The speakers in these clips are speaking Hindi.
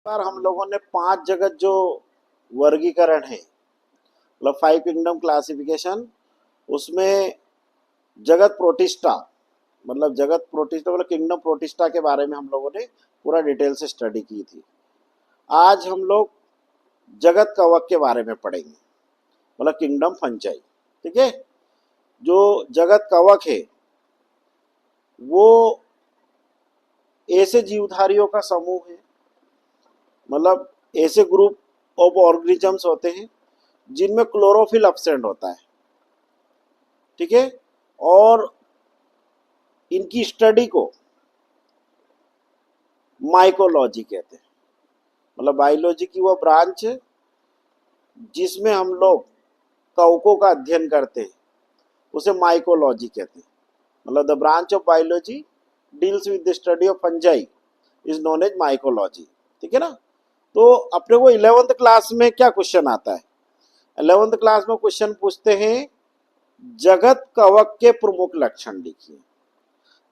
बार हम लोगों ने 5 जगत जो वर्गीकरण है मतलब 5 किंगडम क्लासिफिकेशन, उसमें जगत प्रोटिस्टा मतलब किंगडम प्रोटिस्टा के बारे में हम लोगों ने पूरा डिटेल से स्टडी की थी। आज हम लोग जगत कवक के बारे में पढ़ेंगे, मतलब किंगडम फंजाई। ठीक है, जो जगत कवक है वो ऐसे जीवधारियों का समूह है, मतलब ऐसे ग्रुप ऑफ ऑर्गेनिजम्स होते हैं जिनमें क्लोरोफिल एब्सेंट होता है। ठीक है, और इनकी स्टडी को माइकोलॉजी कहते हैं। मतलब बायोलॉजी की वो ब्रांच जिसमें हम लोग कवकों का अध्ययन करते हैं उसे माइकोलॉजी कहते हैं। मतलब the branch of biology deals with the study of fungi is known as mycology. ठीक है ना। तो अपने को 11th क्लास में क्या क्वेश्चन आता है? 11th क्लास में क्वेश्चन पूछते हैं जगत कवक के प्रमुख लक्षण लिखिए,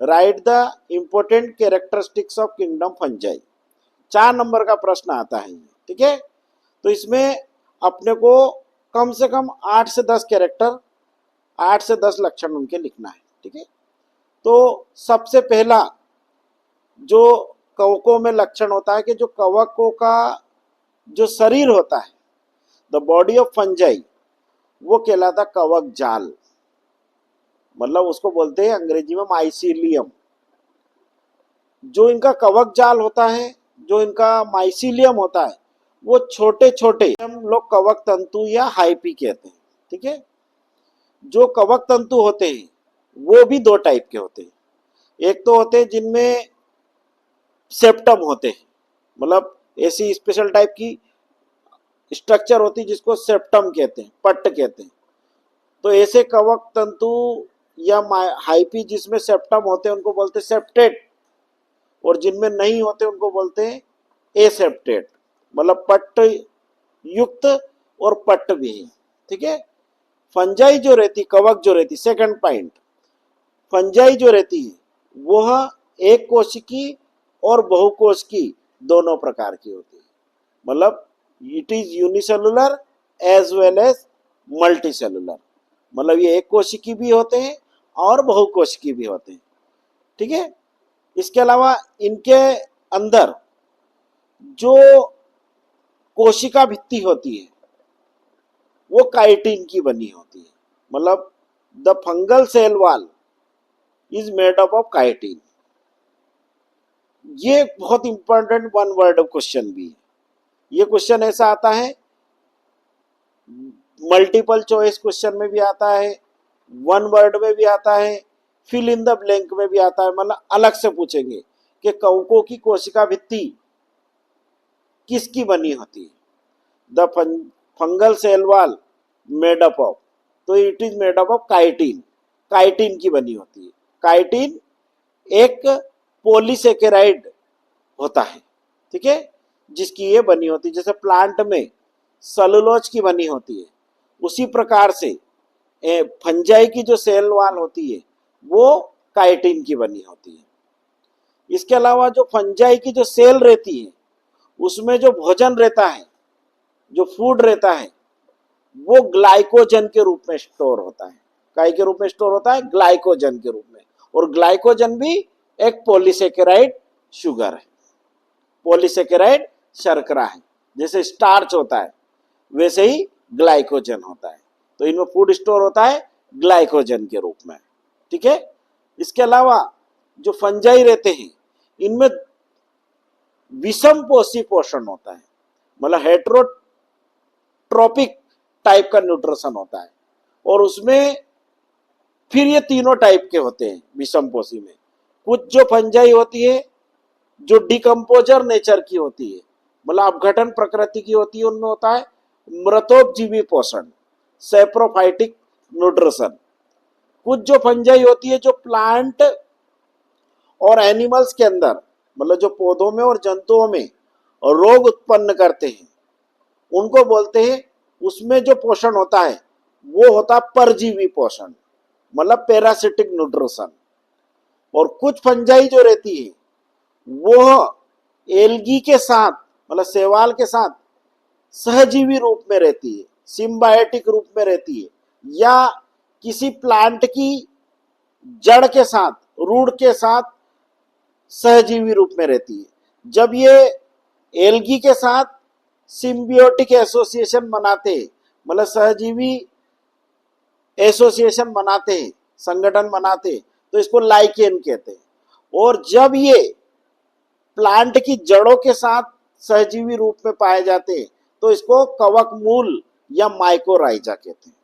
right the important characteristics of kingdom fungi. 4 number का प्रश्न आता है। ठीक है, तो इसमें अपने को कम से कम 8 से 10 कैरेक्टर, 8 से 10 लक्षण उनके लिखना है। ठीक है, तो सबसे पहला जो कवकों में लक्षण होता है कि जो कवकों का जो शरीर होता है, द बॉडी ऑफ फंजाई, वो कहलाता कवक जाल। मतलब उसको बोलते हैं अंग्रेजी में माइसीलियम। जो इनका कवक जाल होता है, जो इनका माइसीलियम होता है, वो छोटे छोटे हम लोग कवक तंतु या हाइपी कहते हैं। ठीक है, जो कवक तंतु होते हैं वो भी 2 टाइप के होते हैं। एक तो होते हैं जिनमें सेप्टम होते हैं, मतलब ऐसी स्पेशल टाइप की स्ट्रक्चर होती है जिसको सेप्टम कहते हैं, पट्ट कहते हैं। तो ऐसे कवक तंतु या हाइपी जिसमें सेप्टम होते हैं उनको बोलते हैं सेप्टेट, और जिनमें नहीं होते उनको बोलते हैं एसेप्टेट। मतलब पट्ट युक्त और पट्ट विहीन। ठीक है, फंजाई जो रहती, कवक जो रहती, सेकंड पॉइंट, फंजाई जो रहती है वह एक कोशिकी और बहुकोशिकी दोनों प्रकार की होती है। मतलब it is unicellular as well as multi cellular. मतलब ये एक कोशिकी भी होते हैं और बहुकोशिकी भी होते हैं। ठीक है, इसके अलावा इनके अंदर जो कोशिका भित्ति होती है वो काइटिन की बनी होती है। मतलब the fungal cell wall is made up of chitin. ये बहुत इंपॉर्टेंट 1 वर्ड क्वेश्चन भी है। ये क्वेश्चन ऐसा आता है, मल्टीपल चॉइस क्वेश्चन में भी आता है, 1 वर्ड में भी आता है, फिल इन द ब्लैंक में भी आता है। मतलब अलग से पूछेंगे कि कवकों की कोशिका भित्ति किसकी बनी होती है। The fungal cell wall made up of, तो it is made up of chitin. Chitin की बनी होती है। काइटिन एक पॉलीसेकेराइड होता है। ठीक है, जिसकी ये बनी होती है। जैसे प्लांट में सेलुलोज की बनी होती है, उसी प्रकार से फंजाई की जो सेल वॉल होती है वो काइटिन की बनी होती है। इसके अलावा जो फंजाई की जो सेल रहती है उसमें जो भोजन रहता है, जो फूड रहता है, वो ग्लाइकोजन के रूप में स्टोर होता है। काय के रूप में स्टोर होता है? ग्लाइकोजन के रूप में। और ग्लाइकोजन भी एक पॉलीसेकेराइड शुगर है, पॉलीसेकेराइड शर्करा है। जैसे स्टार्च होता है वैसे ही ग्लाइकोजन होता है। तो इनमें फूड स्टोर होता है ग्लाइकोजन के रूप में। ठीक है, इसके अलावा जो फंजाई रहते हैं इनमें विषम पोषी पोषण होता है। मतलब हेट्रोट्रोपिक टाइप का न्यूट्रिशन होता है, और उसमें फिर ये तीनों टाइप के होते हैं विषम पोषी में। कुछ जो फंजाई होती है जो डिकम्पोजर नेचर की होती है, मतलब अपघटन प्रकृति की होती है, उनमें होता है मृतोपजीवी पोषण, सेप्रोफाइटिक न्यूट्रिशन। कुछ जो फंजाई होती है जो प्लांट और एनिमल्स के अंदर, मतलब जो पौधों में और जंतुओं में रोग उत्पन्न करते हैं, उनको बोलते हैं, उसमें जो पोषण होता है वो होता है परजीवी पोषण, मतलब पैरासिटिक न्यूट्रिशन। और कुछ फंजाई जो रहती है वो एल्गी के साथ मतलब शैवाल के साथ सहजीवी रूप में रहती है, सिम्बायोटिक रूप में रहती है, या किसी प्लांट की जड़ के साथ, रूट के साथ सहजीवी रूप में रहती है। जब ये एल्गी के साथ सिम्बियोटिक एसोसिएशन बनाते हैं, मतलब सहजीवी एसोसिएशन बनाते हैं, संगठन बनाते हैं, तो इसको लाइकेन कहते हैं। और जब ये प्लांट की जड़ों के साथ सहजीवी रूप में पाए जाते हैं तो इसको कवक मूल या माइकोराइजा कहते हैं।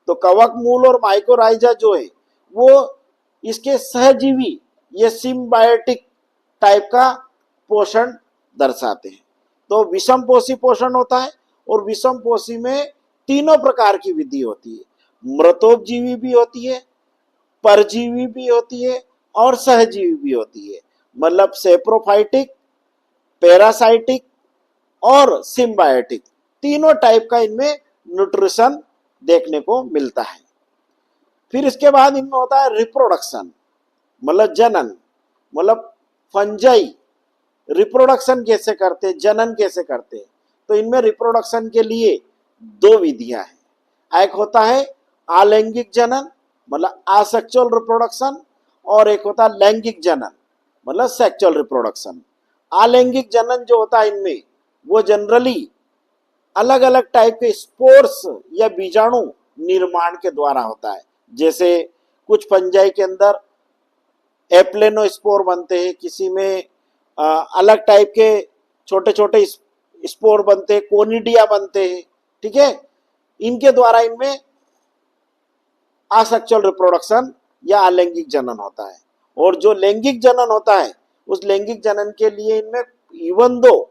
तो कवक मूल और माइकोराइजा जो है वो इसके सहजीवी ये सिम्बायोटिक टाइप का पोषण दर्शाते हैं। तो विषम पोषी पोषण होता है, और विषम पोषी में तीनों प्रकार की विधि होती है, मृतोपजीवी भी होती है, परजीवी भी होती है, और सहजीवी भी होती है। मतलब सेप्रोफाइटिक, पैरासाइटिक और सिम्बायोटिक, तीनों टाइप का इनमें न्यूट्रिशन देखने को मिलता है। फिर इसके बाद इनमें होता है रिप्रोडक्शन, मतलब जनन। मतलब फंजाई रिप्रोडक्शन कैसे करते, जनन कैसे करते, तो इनमें रिप्रोडक्शन के लिए दो विधियां हैं। एक होता है अलैंगिक जनन, मतलब असेक्सुअल रिप्रोडक्शन, और एक होता है लैंगिक जनन, मतलब सेक्सुअल रिप्रोडक्शन। अलैंगिक जनन जो होता है इनमें, वो जनरली अलग अलग टाइप के स्पोर्स या बीजाणु निर्माण के द्वारा होता है। जैसे कुछ फंजाई के अंदर एप्लेनोस्पोर बनते हैं, किसी में अलग टाइप के छोटे छोटे स्पोर बनते हैं, कोनिडिया बनते हैं, ठीक है। इनके द्वारा इनमें असेक्सुअल रिप्रोडक्शन या अलैंगिक जनन होता है। और जो लैंगिक जनन होता है, उस लैंगिक जनन के लिए इनमें even though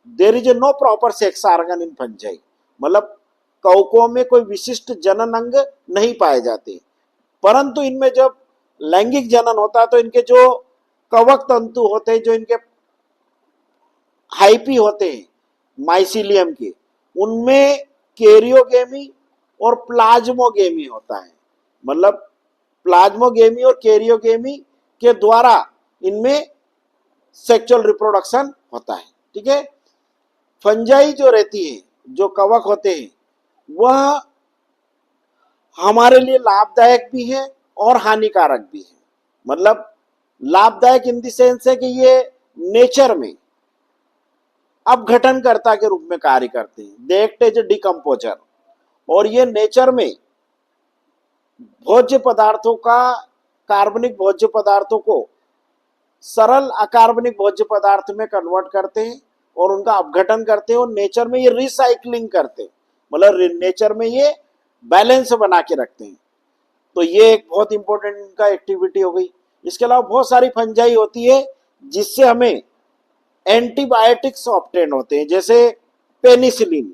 there is no proper sex organ in fungi, मतलब कवकों में कोई विशिष्ट जनन अंग नहीं पाए जाते, परंतु इनमें जब लैंगिक जनन होता है तो इनके जो कवक तंतु होते हैं, जो इनके हाइपी होते हैं माइसिलियम के, उनमें कैरियोगेमी और प्लाज्मोगेमी होता है। मतलब प्लाज्मोगेमी और कैरियोगेमी के द्वारा इनमें सेक्सुअल रिप्रोडक्शन होता है, ठीक है। फंजाई जो रहती है, जो कवक होते हैं, वह हमारे लिए लाभदायक भी है और हानिकारक भी है। मतलब लाभदायक इन द सेंस है कि ये नेचर में अपघटनकर्ता के रूप में कार्य करते हैं, they act as a decomposer. और ये नेचर में भोज्य पदार्थों का, कार्बनिक भोज्य पदार्थों को सरल अकार्बनिक भोज्य पदार्थ में कन्वर्ट करते हैं और उनका अपघटन करते हैं, और नेचर में ये रिसाइकलिंग करते हैं, मतलब नेचर में ये बैलेंस बना के रखते हैं। तो ये एक बहुत इंपॉर्टेंट इनका एक्टिविटी हो गई। इसके अलावा बहुत सारी फंजाई होती है जिससे हमें एंटीबायोटिक्स ऑब्टेन होते हैं, जैसे पेनिसिलिन।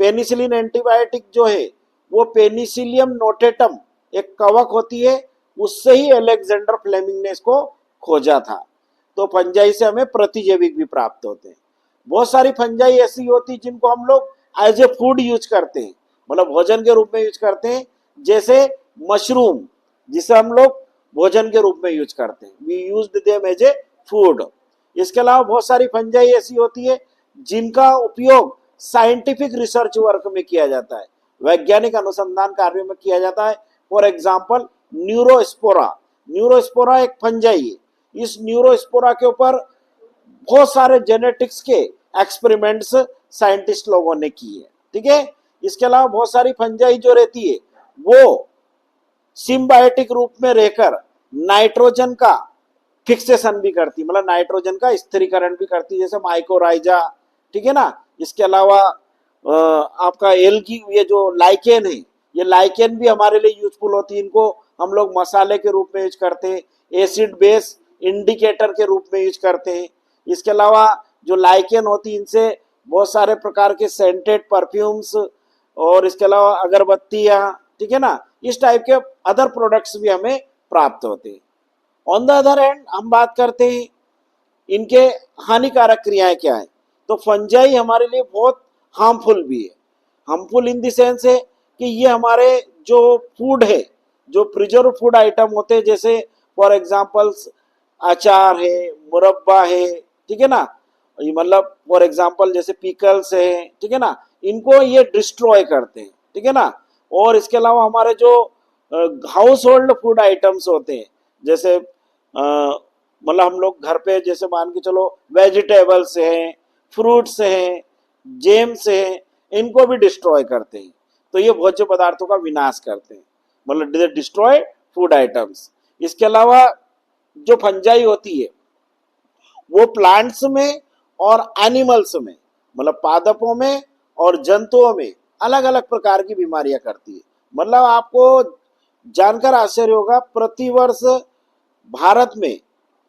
पेनिसिलिन एंटीबायोटिक जो है वो पेनिसिलियम नोटेटम एक कवक होती है, उससे ही अलेक्जेंडर फ्लेमिंग ने इसको खोजा था। तो फंजाई से हमें प्रतिजैविक भी प्राप्त होते हैं। बहुत सारी फंजाई ऐसी होती है जिनको हम लोग एज ए फूड यूज करते हैं, मतलब भोजन के रूप में यूज करते हैं, जैसे मशरूम, जिसे हम लोग भोजन के रूप में यूज करते हैं, we use them as a food. इसके अलावा बहुत सारी फंजाई ऐसी होती है जिनका उपयोग साइंटिफिक रिसर्च वर्क में किया जाता है, वैज्ञानिक अनुसंधान कार्यों में किया जाता है। For example Neurospora. न्यूरोस्पोरा एक फंजाई है। इस न्यूरोस्पोरा के ऊपर बहुत सारे जेनेटिक्स के एक्सपेरिमेंट्स साइंटिस्ट लोगों ने किए, ठीक है। इसके अलावा बहुत सारी फंजाई जो रहती है वो सिम्बायोटिक रूप में रहकर नाइट्रोजन का फिक्सेशन भी करती, मतलब नाइट्रोजन का स्थिरीकरण भी करती, जैसे माइकोराइजा, ठीक है ना। इसके अलावा आपका एल्गी, ये जो लाइकेन है, ये लाइकेन भी हमारे लिए यूजफुल होती है। इनको हम लोग मसाले के रूप में यूज करते हैं, एसिड बेस इंडिकेटर के रूप में यूज करते हैं। इसके अलावा जो लाइकेन होती है, इनसे बहुत सारे प्रकार के सेंटेड परफ्यूम्स और इसके अलावा अगरबत्तियां, ठीक है ना, इस टाइप के अदर प्रोडक्ट्स भी हमें प्राप्त होते हैं। ऑन द अदर हैंड हम बात करते हैं इनके हानिकारक क्रियाएं क्या है, तो फंजाई हमारे लिए बहुत हार्मफुल भी है। हार्मफुल इन द सेंस है कि ये हमारे जो फूड है, जो प्रिजर्व फूड आइटम होते हैं, जैसे फॉर एग्जांपल्स अचार है, मुरब्बा है, ठीक है ना, ये मतलब फॉर एग्जांपल जैसे पिकल्स है, ठीक है ना, इनको ये डिस्ट्रॉय करते हैं, ठीक है ना। और इसके अलावा हमारे जो हाउस होल्ड फूड आइटम्स होते हैं, जैसे मतलब हम लोग घर पे जैसे मान के चलो वेजिटेबल्स हैं, फ्रूट्स हैं, जेम्स हैं, इनको भी डिस्ट्रॉय करते हैं। तो ये भोज्य पदार्थों का विनाश करते हैं, मतलब डिस्ट्रॉय फूड आइटम्स। इसके अलावा जो फंजाई होती है वो प्लांट्स में और एनिमल्स में, मतलब पादपों में और जंतुओं में अलग अलग प्रकार की बीमारियां करती है। मतलब आपको जानकर आश्चर्य होगा, प्रतिवर्ष भारत में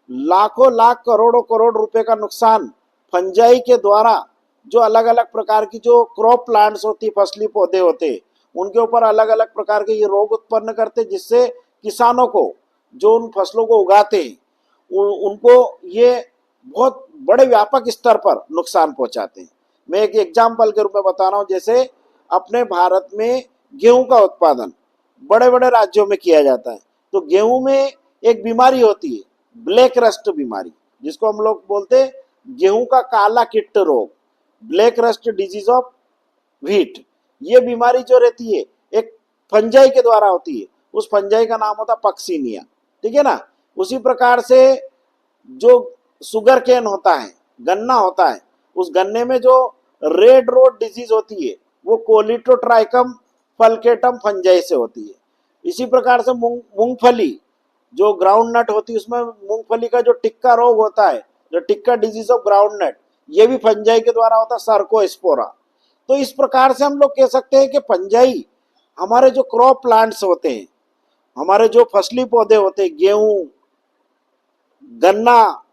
लाखों लाख करोड़ों करोड़ रुपए का नुकसान फंजाई के द्वारा, जो अलग अलग प्रकार की जो क्रॉप प्लांट्स होती, फसली पौधे होते, उनके ऊपर अलग अलग प्रकार के ये रोग उत्पन्न करते, जिससे किसानों को जो उन फसलों को उगाते हैं उनको ये बहुत बड़े व्यापक स्तर पर नुकसान पहुंचाते हैं। मैं एक एग्जाम्पल के रूप में बता रहा हूँ, जैसे अपने भारत में गेहूं का उत्पादन बड़े बड़े राज्यों में किया जाता है। तो गेहूं में एक बीमारी होती है, ब्लैक रस्ट बीमारी, जिसको हम लोग बोलते हैं गेहूं का काला किट रोग, black rust disease of wheat. ये बीमारी जो रहती है एक फंजाई के द्वारा होती है, उस फंजाई का नाम होता है पक्सिनिया, ठीक है ना। उसी प्रकार से जो सुगर केन होता है, गन्ना होता है, उस गन्ने में जो रेड रोड डिजीज होती है वो कोलिटोट्राइकम फल्केटम फंजाई से होती है। इसी प्रकार से मूंगफली जो ग्राउंड नट होती है, उसमें मूंगफली का जो टिक्का रोग होता है, जो tikka disease of groundnut, ये भी फंजाई के द्वारा होता है, सर्कोस्पोरा। तो इस प्रकार से हम लोग कह सकते हैं कि फंजाई हमारे जो क्रॉप प्लांट्स होते हैं, हमारे जो फसली पौधे होते हैं, गेहूं, गन्ना,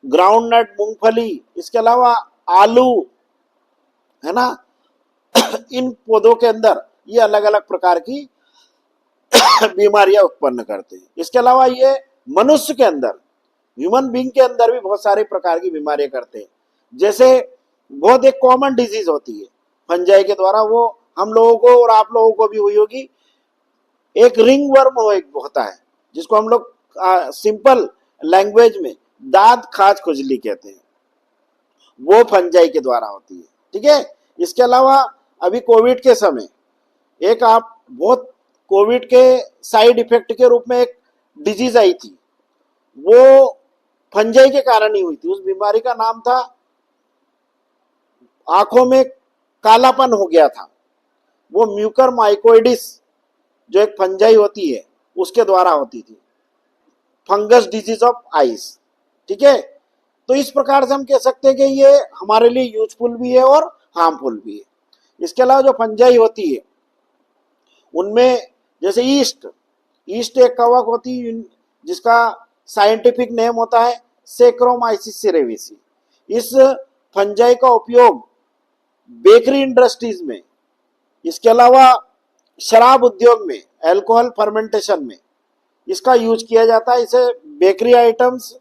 ग्राउंड नट, मूंगफली, इसके अलावा आलू, है ना, इन पौधों के अंदर ये अलग अलग प्रकार की बीमारियां उत्पन्न करते हैं। इसके अलावा ये मनुष्य के अंदर, ह्यूमन बींग के अंदर भी बहुत सारे प्रकार की बीमारियां करते हैं। जैसे बहुत एक कॉमन डिजीज होती है फंजाई के द्वारा, वो हम लोगों को और आप लोगों को भी हुई होगी, एक रिंग वर्म होता है, जिसको हम लोग सिंपल लैंग्वेज में दांत खाज खुजली कहते हैं, वो फंजाई के द्वारा होती है, ठीक है। इसके अलावा अभी कोविड के समय एक आप बहुत कोविड के साइड इफेक्ट के रूप में एक डिजीज आई थी, वो फंजाई के कारण ही हुई थी। उस बीमारी का नाम था, आंखों में कालापन हो गया था, वो म्यूकर माइकोइडिस जो एक फंजाई होती है उसके द्वारा होती थी, फंगस डिजीज ऑफ आइस, ठीक है। तो इस प्रकार से हम कह सकते हैं कि ये हमारे लिए यूजफुल भी है और हार्मफुल भी है। इसके अलावा जो फंजाई होती है उनमें जैसे ईस्ट, ईस्ट एक कवक होती है जिसका साइंटिफिक नेम होता है सेक्रोमाइसिस सिरेविसी। इस फंजाई का उपयोग बेकरी इंडस्ट्रीज में, इसके अलावा शराब उद्योग में, अल्कोहल फर्मेंटेशन में इसका यूज किया जाता है। इसे बेकरी आइटम्स,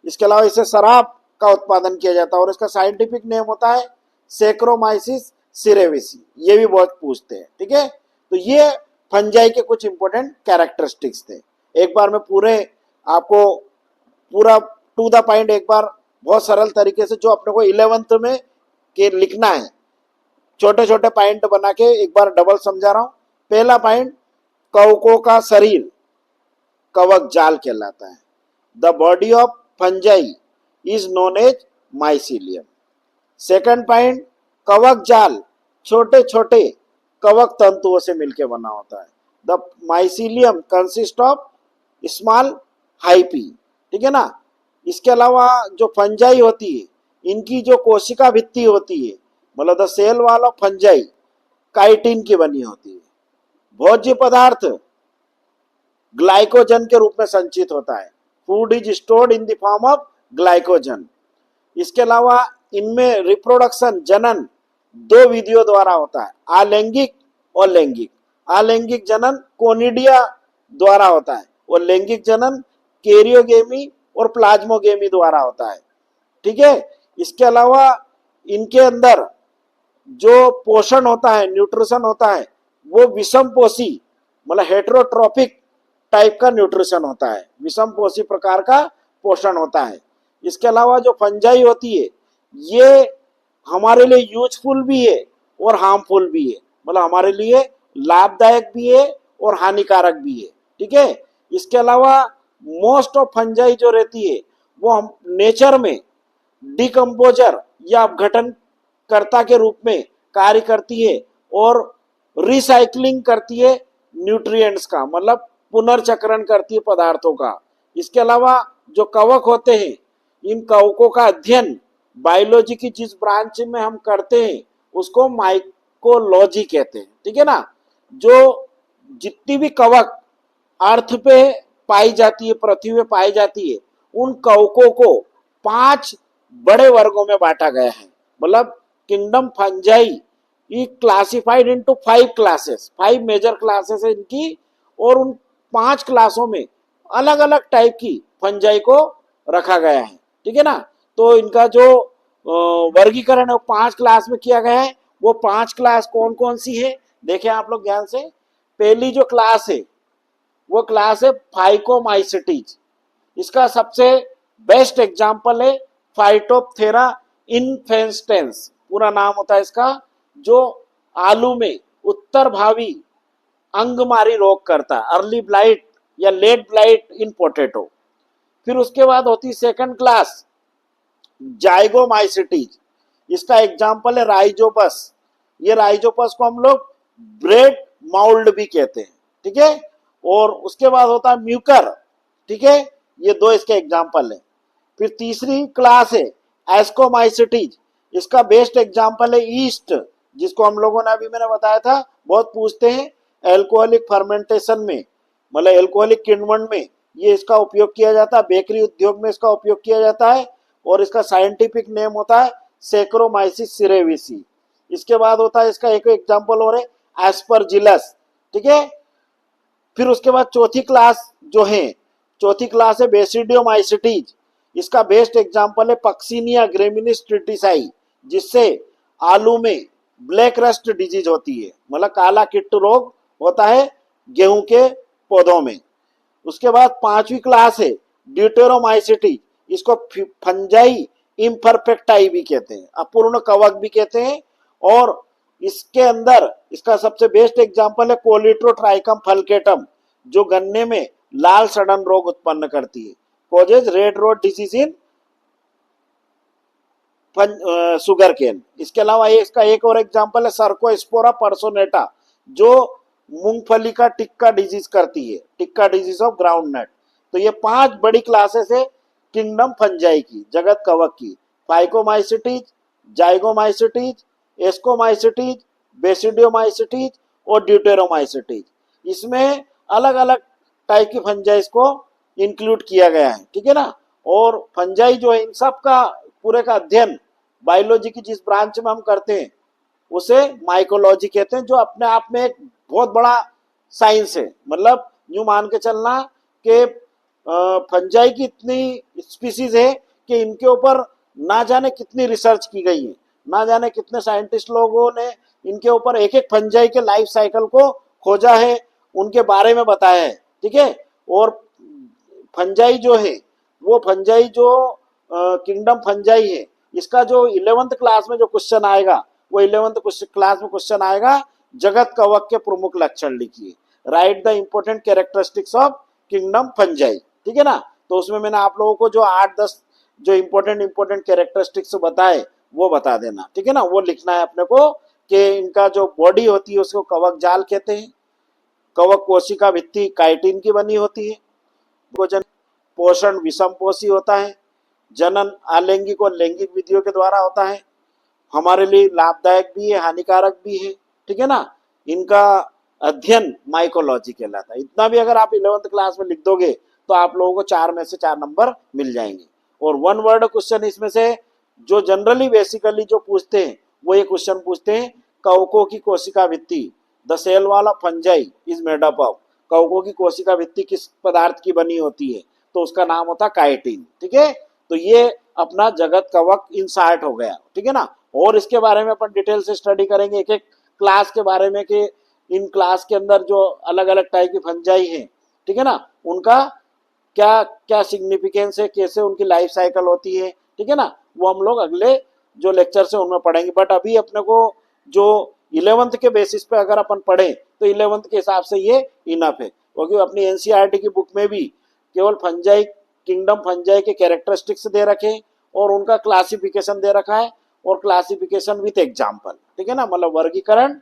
इसके अलावा इसे शराब का उत्पादन किया जाता है और इसका साइंटिफिक नेम होता है सेक्रोमाइसिस सिरेविसी। ये भी बहुत पूछते हैं, ठीक है। तो ये फंजाई के कुछ इंपॉर्टेंट कैरेक्टरिस्टिक्स थे। एक बार मैं पूरे आपको पूरा टू द पॉइंट एक बार बहुत सरल तरीके से, जो अपने को 11th में के लिखना है, छोटे छोटे पॉइंट बना के एक बार डबल समझा रहा हूं। पहला पॉइंट, कवकों का शरीर कवक जाल कहलाता है। The body of fungi is known as mycelium. Second point, कवक जाल छोटे छोटे कवक तंतुओं से मिलकर बना होता है। The mycelium consist of small hyphae, ठीक है ना। इसके अलावा जो फंजाई होती है, इनकी जो कोशिका भित्ति होती है, मतलब the cell wall of fungi chitin की बनी होती है। भोज्य पदार्थ ग्लाइकोजन के रूप में संचित होता है। Food is stored in the form of glycogen. इसके अलावा इनमें रिप्रोडक्शन, जनन दो विधियों द्वारा होता है, अलैंगिक और लैंगिक। अलैंगिक जनन कोनिडिया द्वारा होता है और लैंगिक जनन कैरियोगेमी और प्लाज्मोगेमी द्वारा होता है, ठीक है। इसके अलावा इनके अंदर जो पोषण होता है, न्यूट्रिशन होता है, वो विषम पोषी, मतलब हेटेरोट्रोपिक टाइप का न्यूट्रिशन होता है, विषम पोषी प्रकार का पोषण होता है। इसके अलावा जो फंजाई होती है ये हमारे लिए यूजफुल भी है और हार्मफुल भी है, मतलब हमारे लिए लाभदायक भी है और हानिकारक भी है। ठीक है, इसके अलावा मोस्ट ऑफ फंजाई जो रहती है वो हम नेचर में डिकम्पोजर या अपघटन कर्ता के रूप में कार्य करती है और रिसाइकलिंग करती है न्यूट्रिएंट्स का, मतलब पुनर्चक्रण करती है पदार्थों का। इसके अलावा जो कवक होते हैं, इन कवकों का अध्ययन बायोलॉजी की जिस ब्रांच में हम करते हैं उसको माइकोलॉजी कहते हैं। ठीक है ना, जो जितनी भी कवक अर्थ पे पाई जाती है, पृथ्वी पे पाई जाती है, उन कवकों को 5 बड़े वर्गों में बांटा गया है। मतलब किंगडम फंजाई ये classified into 5 classes, 5 major classes है इनकी, और उन 5 क्लासों में अलग अलग टाइप की फंजाई को रखा गया है। ठीक है ना, तो इनका जो वर्गीकरण है वो 5 क्लास में किया गया है। वो 5 क्लास कौन कौन सी है देखें आप लोग ध्यान से। पहली जो क्लास है वो क्लास है फाइकोमाइसिटीज। इसका सबसे बेस्ट एग्जाम्पल है फाइटोप्थेरा इन्फेस्टेंस, पूरा नाम होता है इसका, जो आलू में उत्तर भावी अंगमारी रोग करता है, अर्ली ब्लाइट या लेट ब्लाइट इन पोटैटो। फिर उसके बाद होती सेकंड क्लास जाइगोमाइसिटीज। इसका एग्जाम्पल है राइजोपस। ये राइजोपस को हम लोग ब्रेड माउल्ड भी कहते हैं। ठीक है, और उसके बाद होता है म्यूकर। ठीक है, ये 2 इसके एग्जाम्पल है। फिर तीसरी क्लास है एस्कोमाइसिटीज। इसका बेस्ट एग्जाम्पल है ईस्ट, जिसको हम लोगों ने अभी मैंने बताया था, बहुत पूछते हैं एल्कोहलिक फर्मेंटेशन में, मतलब एल्कोहलिक किण्वन में ये इसका उपयोग किया जाता है, बेकरी उद्योग में इसका उपयोग किया जाता है, और इसका साइंटिफिक नेम होता है सेक्रोमाइसिस सिरेविसी। इसके बाद होता है इसका एक एग्जाम्पल और है एस्परजिलस। ठीक है, फिर उसके बाद चौथी क्लास जो है, चौथी क्लास है बेसिडियोमाइसिटीज। इसका बेस्ट एग्जाम्पल है पक्सिनिया ग्रेमिनिस ट्रिटिसाई, जिससे आलू में ब्लैक रस्ट डिजीज होती है, मतलब काला कीट रोग होता है गेहूं के पौधों में। उसके बाद 5वीं क्लास है ड्यूटेरोमाइसिटीज। इसको फंजाई इम्परफेक्टाई भी कहते हैं, अपूर्ण कवक भी कहते हैं। और इसके अंदर इसका सबसे बेस्ट एग्जाम्पल है कोलिट्रोट्राइकम फल्केटम, जो गन्ने में लाल सड़न रोग उत्पन्न करती है, causes red rot disease in sugarcane. इसके अलावा इसका एक और एग्जाम्पल है सर्कोस्पोरा पर्सोनेटा, जो मूंगफली का टिक्का डिजीज करती है, tikka disease of groundnut. तो ये 5 बड़ी क्लासेस है किंगडम फंजाई की, जगत कवक की। फाइकोमाइसिटीज, जाइगोमाइसिटीज, एस्कोमाइसिटीज, बेसिडियोमाइसिटीज और ड्यूटेरोमाइसिटीज। इसमें अलग अलग टाइप की फंजाइज को इंक्लूड किया गया है। ठीक है ना, और फंजाई जो है इन सब का पूरे का अध्ययन बायोलॉजी की जिस ब्रांच में हम करते हैं उसे माइकोलॉजी कहते हैं, जो अपने आप में एक बहुत बड़ा साइंस है। मतलब यूं मान के चलना कि फंजाई की इतनी स्पीसीज है कि इनके ऊपर ना जाने कितनी रिसर्च की गई है, ना जाने कितने साइंटिस्ट लोगों ने इनके ऊपर एक एक फंजाई के लाइफ साइकिल को खोजा है, उनके बारे में बताया है। ठीक है, और फंजाई जो है वो फंजाई जो किंगडम फंजाई है, इसका जो 11th क्लास में जो क्वेश्चन आएगा, वो 11th क्लास में क्वेश्चन आएगा जगत कवक के प्रमुख लक्षण लिखिए, right the important characteristics of kingdom fungi. ठीक है ना, तो उसमें मैंने आप लोगों को जो 8-10 जो इंपॉर्टेंट कैरेक्टरिस्टिक्स बताए वो बता देना। ठीक है ना, वो लिखना है अपने को कि इनका जो बॉडी होती है उसको कवक जाल कहते हैं, कवक कोशिका भित्ति काइटिन की बनी होती है, भोजन पोषण विषम पोषी होता है, जनन अलैंगिक और लैंगिक विधियों के द्वारा होता है, हमारे लिए लाभदायक भी है हानिकारक भी है। ठीक है ना, इनका अध्ययन माइकोलॉजी कहलाता है। इतना भी अगर आप 11th क्लास में लिख दोगे तो आप लोगों को 4 में से 4 नंबर मिल जाएंगे। और 1 वर्ड क्वेश्चन इसमें से जो जनरली बेसिकली जो पूछते हैं वो ये क्वेश्चन पूछते हैं, कवकों की कोशिका भित्ति, द सेल वाला fungi is made up of, कवकों की कोशिका भित्ति किस पदार्थ की बनी होती है, तो उसका नाम होता है काइटिन। ठीक है, तो ये अपना जगत कवक इंसार्ट हो गया। ठीक है ना, और इसके बारे में अपन डिटेल से स्टडी करेंगे एक एक क्लास के बारे में, कि इन क्लास के अंदर जो अलग अलग टाइप की फंजाई है, ठीक है ना, उनका क्या क्या सिग्निफिकेंस है, कैसे उनकी लाइफ साइकिल होती है, ठीक है ना, वो हम लोग अगले जो लेक्चर से उनमें पढ़ेंगे। बट अभी अपने को जो 11th के बेसिस पे अगर अपन पढ़ें तो 11th के हिसाब से ये इनफ है, क्योंकि अपनी एनसीईआरटी की बुक में भी केवल फंजाई किंगडम, फंजाई के कैरेक्टरिस्टिक्स दे रखे और उनका क्लासिफिकेशन दे रखा है, और क्लासिफिकेशन विथ एग्जाम्पल, ठीक है ना, मतलब वर्गीकरण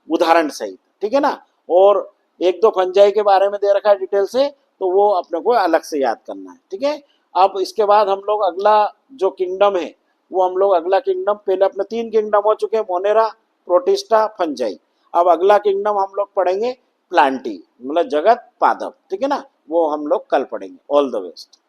उदाहरण सहित, ठीक है ना। और एक दो फंजाई के बारे में दे रखा है डिटेल से, तो वो अपने को अलग से याद करना है, ठीक है। अब इसके बाद हम लोग अगला जो किंगडम है, वो हम लोग अगला किंगडम, पहले अपने 3 किंगडम हो चुके हैं, मोनेरा, प्रोटिस्टा, फंजाई। अब अगला किंगडम हम लोग पढ़ेंगे प्लांटी, मतलब जगत पादप, ठीक है ना, वो हम लोग कल पढ़ेंगे। All the best.